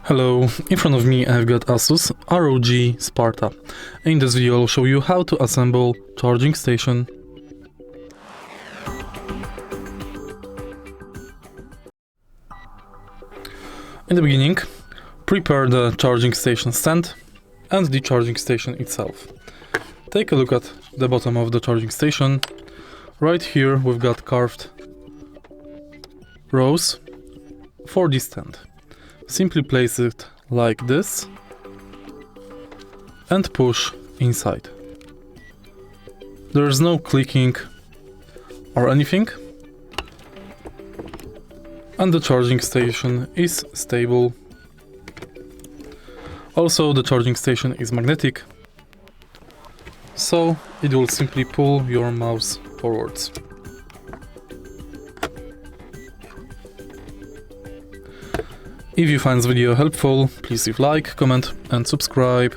Hello, in front of me I've got ASUS ROG Spatha. In this video I'll show you how to assemble charging station. In the beginning, prepare the charging station stand and the charging station itself. Take a look at the bottom of the charging station. Right here we've got carved rows for the stand. Simply place it like this and push inside. There is no clicking or anything, and the charging station is stable. Also, the charging station is magnetic, so it will simply pull your mouse forwards. If you find this video helpful, please leave like, comment and subscribe.